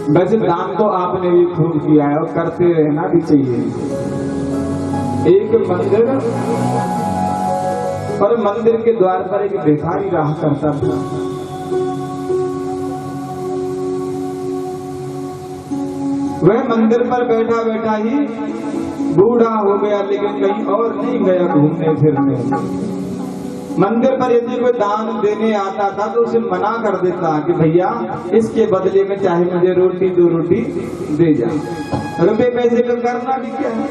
वैसे दान तो आपने भी खूब किया है और करते रहना भी चाहिए। एक मंदिर और मंदिर के द्वार पर एक भिखारी रहा करता था। वह मंदिर पर बैठा बैठा ही बूढ़ा हो गया, लेकिन कहीं और नहीं गया घूमने फिरने। मंदिर पर यदि कोई दान देने आता था तो उसे मना कर देता कि भैया इसके बदले में चाहे मुझे रोटी 2 रोटी दे जा, रुपए पैसे का करना भी क्या है,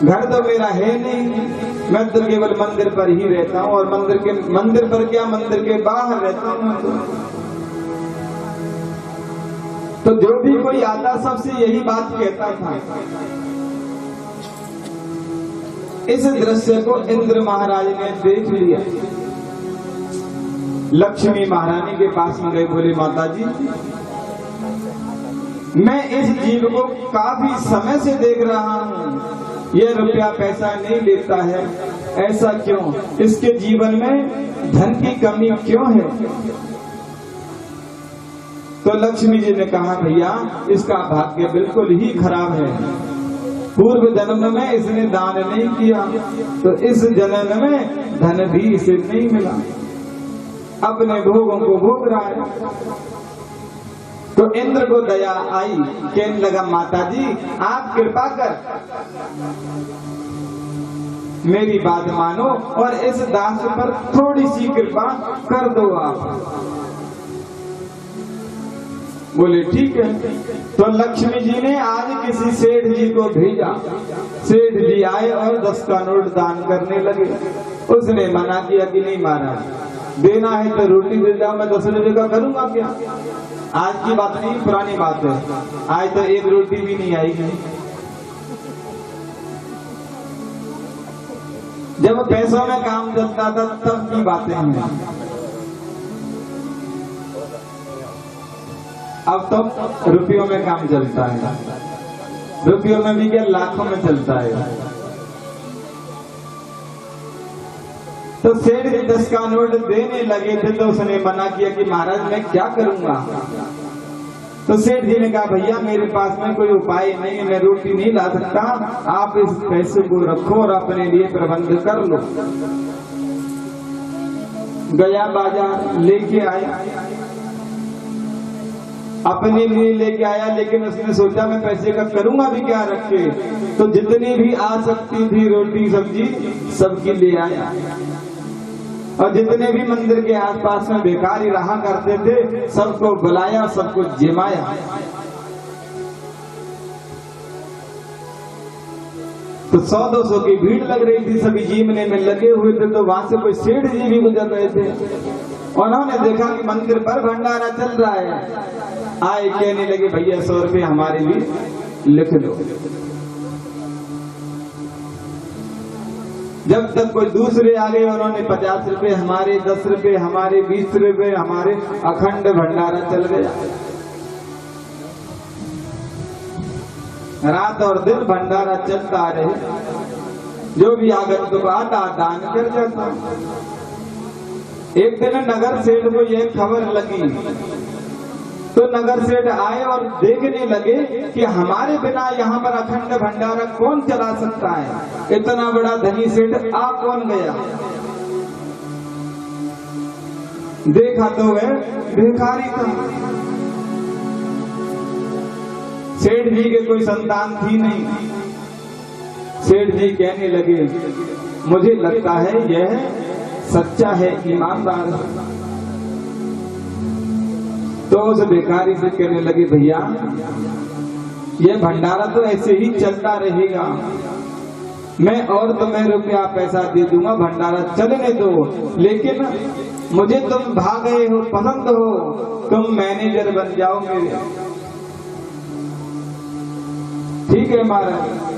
घर तो मेरा है नहीं, मैं तो केवल मंदिर पर ही रहता हूँ और मंदिर पर क्या मंदिर के बाहर रहता हूँ। तो जो भी कोई आता सबसे यही बात कहता था। इस दृश्य को इंद्र महाराज ने देख लिया। लक्ष्मी महारानी के पास में गए, बोले माता जी मैं इस जीव को काफी समय से देख रहा हूँ, यह रुपया पैसा नहीं लेता है, ऐसा क्यों, इसके जीवन में धन की कमी क्यों है। तो लक्ष्मी जी ने कहा भैया इसका भाग्य बिल्कुल ही खराब है, पूर्व जन्म में इसने दान नहीं किया तो इस जन्म में धन भी इसे नहीं मिला, अपने भोगों को भोग रहा है। तो इंद्र को दया आई, कहने लगा माता जी आप कृपा कर मेरी बात मानो और इस दास पर थोड़ी सी कृपा कर दो आप। बोले ठीक है। तो लक्ष्मी जी ने आज किसी सेठ जी को भेजा, सेठ जी आए और 10 का नोट दान करने लगे। उसने मना किया कि नहीं महाराज देना है तो रोटी दे जाओ, मैं 10 रुपए का करूंगा क्या। आज की बात नहीं, पुरानी बात है, आज तो 1 रोटी भी नहीं आएगी। जब पैसों में काम चलता था तब की बातें हैं, अब तो रुपयों में काम चलता है, रुपयों में भी क्या लाखों में चलता है। तो सेठ जी 10 का नोट देने लगे थे तो उसने मना किया कि महाराज मैं क्या करूंगा। तो सेठ जी ने कहा भैया मेरे पास में कोई उपाय नहीं है, मैं रोटी नहीं ला सकता, आप इस पैसे को रखो और अपने लिए प्रबंध कर लो। गया बाजार लेके आया, अपने लिए लेके आया, लेकिन उसने सोचा मैं पैसे का करूंगा भी क्या रख के। तो जितनी भी आ सकती थी रोटी सब्जी सबकी ले आया और जितने भी मंदिर के आसपास में भिखारी रहा करते थे सबको बुलाया, सबको जिमाया। तो 100-200 की भीड़ लग रही थी, सभी जीमने में लगे हुए थे। तो वहां से कोई सेठ जी भी गुजर रहे थे, उन्होंने देखा कि मंदिर पर भंडारा चल रहा है, आए कहने लगे भैया 100 रुपये हमारे लिए लिख लो। जब तक कोई दूसरे आ गए उन्होंने 50 रुपये हमारे, 10 रुपये हमारे, 20 रुपये हमारे, अखंड भंडारा चल गया। रात और दिन भंडारा चलता रहे, जो भी आगंतुक आता दान कर जाता। एक दिन नगर सेठ को यह खबर लगी तो नगर सेठ आए और देखने लगे कि हमारे बिना यहाँ पर अखंड भंडारा कौन चला सकता है, इतना बड़ा धनी सेठ आ कौन गया। देखा तो वह भिखारी था। सेठ जी के कोई संतान थी नहीं। सेठ जी कहने लगे मुझे लगता है यह सच्चा है, ईमानदार है। तो उस भिखारी से कहने लगे भैया यह भंडारा तो ऐसे ही चलता रहेगा, मैं और तुम्हें रुपया पैसा दे दूंगा, भंडारा चलने दो, लेकिन मुझे तुम भाग गए हो, पसंद हो, तुम मैनेजर बन जाओ मेरे। ठीक है महाराज,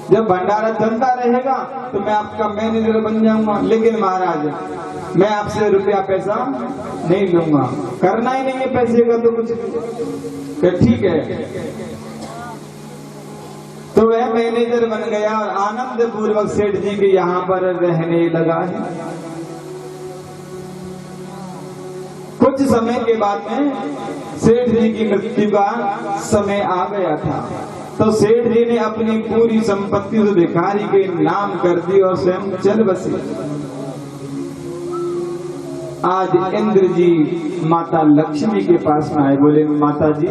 जब भंडारा चलता रहेगा तो मैं आपका मैनेजर बन जाऊंगा, लेकिन महाराज मैं आपसे रुपया पैसा नहीं लूंगा, करना ही नहीं है पैसे का तो कुछ। ठीक है। तो वह मैनेजर बन गया और आनंद पूर्वक सेठ जी के यहाँ पर रहने लगा है। कुछ समय के बाद में सेठ जी की मृत्यु का समय आ गया था, तो सेठ जी ने अपनी पूरी संपत्ति तो भिखारी के नाम कर दी और स्वयं चल बसे। आज इंद्र जी माता लक्ष्मी के पास में आए, बोले माता जी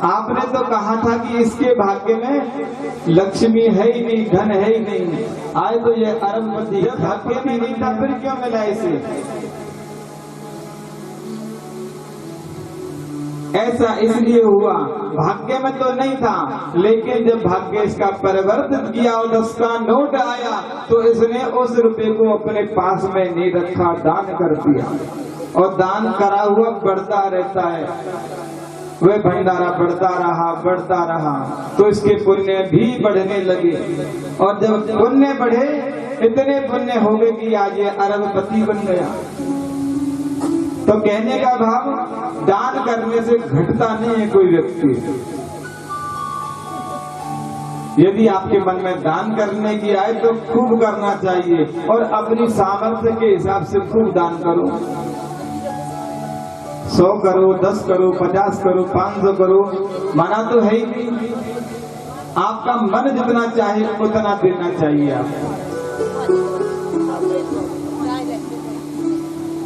आपने तो कहा था कि इसके भाग्य में लक्ष्मी है ही नहीं, धन है ही नहीं, आए तो ये अरबपति, भाग्य में नहीं था फिर क्यों मिला इसे? ऐसा इसलिए हुआ, भाग्य में तो नहीं था, लेकिन जब भाग्य इसका परिवर्तन किया और 10 का नोट आया तो इसने उस रुपए को अपने पास में नहीं रखा, दान कर दिया। और दान करा हुआ बढ़ता रहता है, वह भंडारा बढ़ता रहा तो इसके पुण्य भी बढ़ने लगे। और जब पुण्य बढ़े, इतने पुण्य हो गए कि आज ये अरबपति बन गया। तो कहने का भाव, दान करने से घटता नहीं है कोई व्यक्ति। यदि आपके मन में दान करने की आए तो खूब करना चाहिए और अपनी सामर्थ्य के हिसाब से खूब दान करो। 100 करो, 10 करो, 50 करो, 500 करो, मना तो है ही नहीं। आपका मन जितना चाहे उतना देना चाहिए आपको,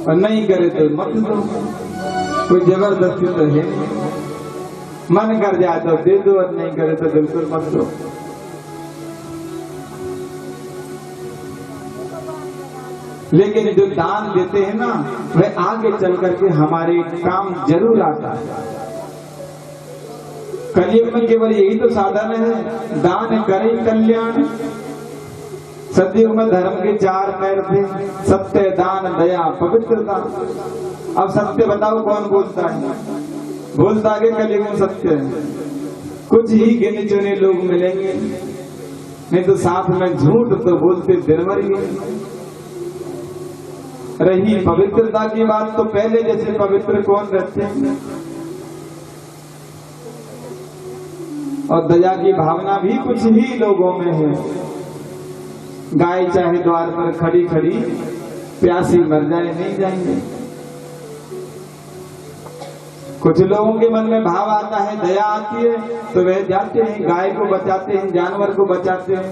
और नहीं करे तो मत दो, कोई जबरदस्ती तो है नहीं। मन कर जाए तो दे दो और नहीं करे तो बिल्कुल मत दो। लेकिन जो दान देते हैं ना, वह आगे चल करके हमारे काम जरूर आता है। कलयुग में केवल यही तो साधन है, दान करे कल्याण। सतयुग में धर्म के 4 पैर थे, सत्य, दान, दया, पवित्रता। अब सत्य बताओ कौन बोलता है? बोलता है कलयुग में सत्य है, कुछ ही गिने चुने लोग मिलेंगे, नहीं तो साथ में झूठ तो बोलते दिनभर ही। रही पवित्रता की बात, तो पहले जैसे पवित्र कौन रहते हैं? और दया की भावना भी कुछ ही लोगों में है। गाय चाहे द्वार पर खड़ी खड़ी प्यासी मर जाए, नहीं जाएंगे। कुछ लोगों के मन में भाव आता है, दया आती है तो वह जाते हैं, गाय को बचाते हैं, जानवर को बचाते हैं।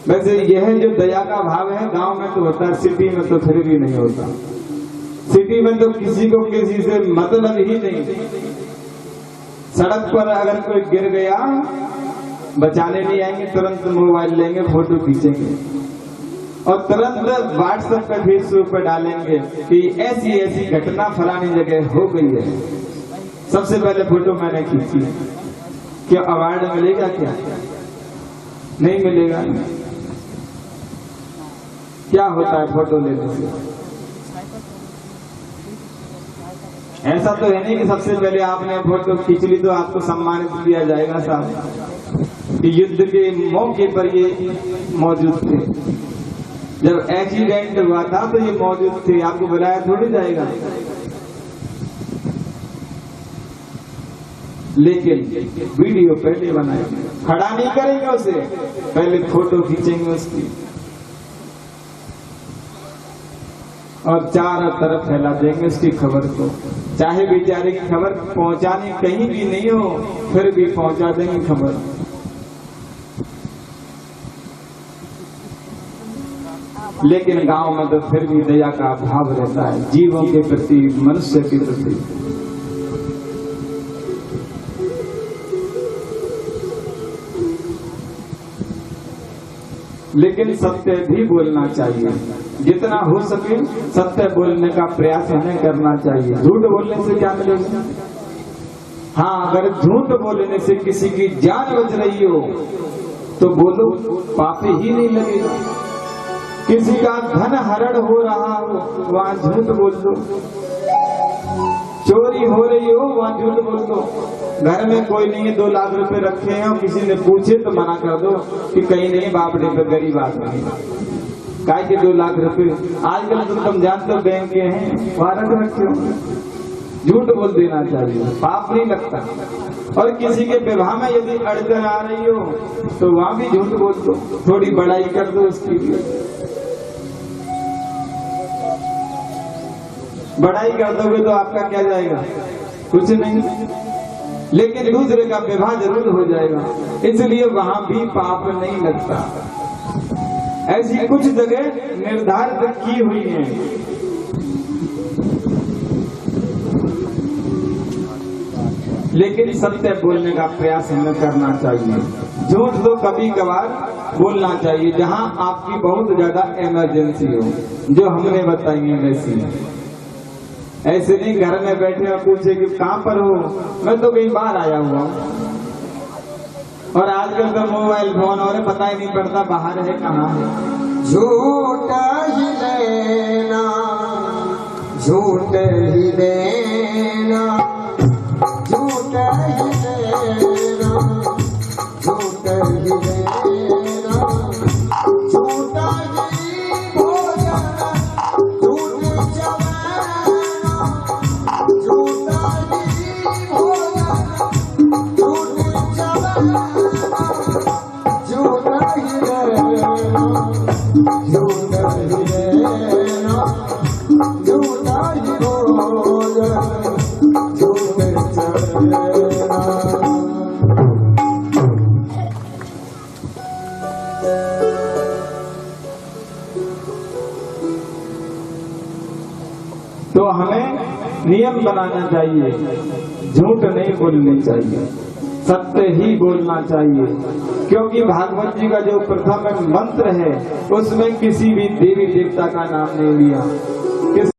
वैसे यह जो दया का भाव है गांव में तो होता है, सिटी में तो फिर भी नहीं होता। सिटी में तो किसी को किसी से मतलब ही नहीं। सड़क पर अगर कोई गिर गया, बचाने नहीं आएंगे, तुरंत मोबाइल लेंगे, फोटो खींचेंगे और तुरंत व्हाट्सएप पर, फेसबुक पर डालेंगे कि ऐसी ऐसी घटना फलानी जगह हो गई है। सबसे पहले फोटो मैंने खींची। क्या अवार्ड मिलेगा? क्या नहीं मिलेगा? क्या होता है फोटो लेने से? ऐसा तो है नहीं कि सबसे पहले आपने फोटो खींच ली तो आपको सम्मानित किया जाएगा। साहब युद्ध के मौके पर ये मौजूद थे, जब एक्सीडेंट हुआ था तो ये मौजूद थे, आपको बुलाया थोड़ी जाएगा। लेकिन वीडियो पहले बनाएंगे, खड़ा नहीं करेंगे उसे, पहले फोटो खींचेंगे उसकी और चारों तरफ फैला देंगे उसकी खबर को। चाहे बेचारे की खबर पहुंचानी कहीं भी नहीं हो, फिर भी पहुंचा देंगे खबर। लेकिन गांव में तो फिर भी दया का भाव रहता है, जीवों के प्रति, मनुष्य के प्रति। लेकिन सत्य भी बोलना चाहिए, जितना हो सके सत्य बोलने का प्रयास हमें करना चाहिए। झूठ बोलने से क्या मिलेगा? हाँ, अगर झूठ बोलने से किसी की जान बच रही हो तो बोलो, पाप ही नहीं लगेगा। किसी का धन हरण हो रहा हो, वहां झूठ बोल दो। चोरी हो रही हो, वहां झूठ बोल दो। घर में कोई नहीं है, 2 लाख रुपए रखे हैं और किसी ने पूछे तो मना कर दो कि कहीं नहीं, बापड़े पे गरीब आदमी। काय के 2 लाख रुपए? आजकल तो तुम जानते हो बैंक के हैं, वहां रख रखे हो। झूठ बोल देना चाहिए, पाप नहीं लगता। और किसी के विवाह में यदि अड़चन आ रही हो तो वहां भी झूठ बोल दो, थोड़ी बड़ाई कर दो उसकी भी। बड़ाई कर दोगे तो आपका क्या जाएगा? कुछ नहीं, लेकिन दूसरे का विवाह जरूर हो जाएगा, इसलिए वहां भी पाप नहीं लगता। ऐसी कुछ जगह निर्धारित की हुई हैं। लेकिन सत्य बोलने का प्रयास हमें करना चाहिए। झूठ तो कभी कभार बोलना चाहिए, जहां आपकी बहुत ज्यादा इमरजेंसी हो, जो हमने बताई है वैसी। ऐसे नहीं घर में बैठे और पूछे कि कहां पर हो, मैं तो कहीं बाहर आया हुआ हूं। और आजकल तो मोबाइल फोन और पता ही नहीं पड़ता बाहर है कहाँ है। झूठ ही देना, झूठ ही देना, झूठ ही देना, झूठ ही देना, झूठ ही भोजन, झूठ चवैना, झूठ ही भोजन, झूठ चवैना, झूठ ही देना, झूठ ही देना, झूठ ही भोजन, झूठ चवैना। तो हमें नियम बनाना चाहिए, झूठ नहीं बोलनी चाहिए, सत्य ही बोलना चाहिए। क्योंकि भागवत जी का जो प्रथम मंत्र है उसमें किसी भी देवी देवता का नाम नहीं लिया।